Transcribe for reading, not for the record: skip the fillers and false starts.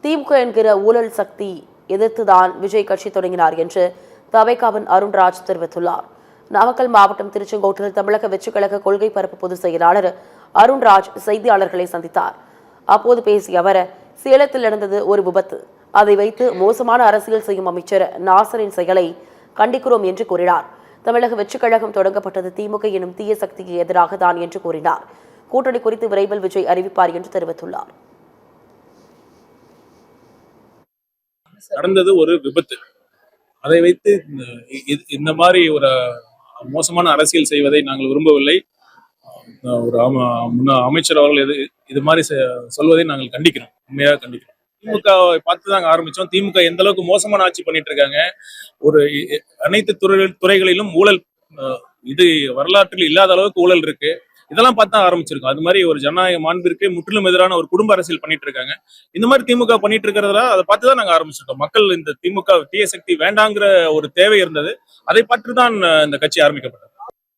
திமுக என்கிற ஊழல் சக்தி எதிர்த்துதான் விஜய் கட்சி தொடங்கினார் என்று தவைகாவின் அருண்ராஜ் தெரிவித்துள்ளார். நாமக்கல் மாவட்டம் திருச்செங்கோட்டில் தமிழக வெற்றிக் கழக கொள்கை பரப்பு பொதுச் செயலாளர் அருண்ராஜ் செய்தியாளர்களை சந்தித்தார். அப்போது பேசிய அவர், சேலத்தில் நடந்தது ஒரு விபத்து, அதை வைத்து மோசமான அரசியல் செய்யும் அமைச்சர் நாசரின் செயலை கண்டிக்கிறோம் என்று கூறினார். தமிழக வெற்றிக் கழகம் தொடங்கப்பட்டது திமுக எனும் தீய சக்திக்கு எதிராக தான் என்று கூறினார். கூட்டணி குறித்து விரைவில் விஜய் அறிவிப்பார் என்று தெரிவித்துள்ளார். நடந்தது ஒரு விபத்து, அதை வைத்து இந்த மாதிரி ஒரு மோசமான அரசியல் செய்வதை நாங்கள் விரும்பவில்லை. ஒரு அமைச்சர் அவர்கள் இது மாதிரி சொல்வதை நாங்கள் கண்டிக்கிறோம், உண்மையாக கண்டிக்கிறோம். திமுகவை பார்த்து தாங்க ஆரம்பிச்சோம். திமுக எந்த அளவுக்கு மோசமான ஆட்சி பண்ணிட்டு இருக்காங்க, ஒரு அனைத்து துறைகளிலும் ஊழல், இது வரலாற்றில் இல்லாத அளவுக்கு ஊழல் இருக்கு. இதெல்லாம் பார்த்து தான் ஆரம்பிச்சிருக்கோம். அது மாதிரி ஒரு ஜனநாயக மாண்பிற்கு முற்றிலும் எதிரான ஒரு குடும்ப அரசியல் பண்ணிட்டு இருக்காங்க. இந்த மாதிரி திமுக பண்ணிட்டு இருக்கிறதா அதை பார்த்து தான் நாங்க ஆரம்பிச்சிருக்கோம். மக்கள் இந்த திமுக தீய சக்தி வேண்டாங்கிற ஒரு தேவை இருந்தது, அதை பார்த்து தான் இந்த கட்சி ஆரம்பிக்கப்பட்டது.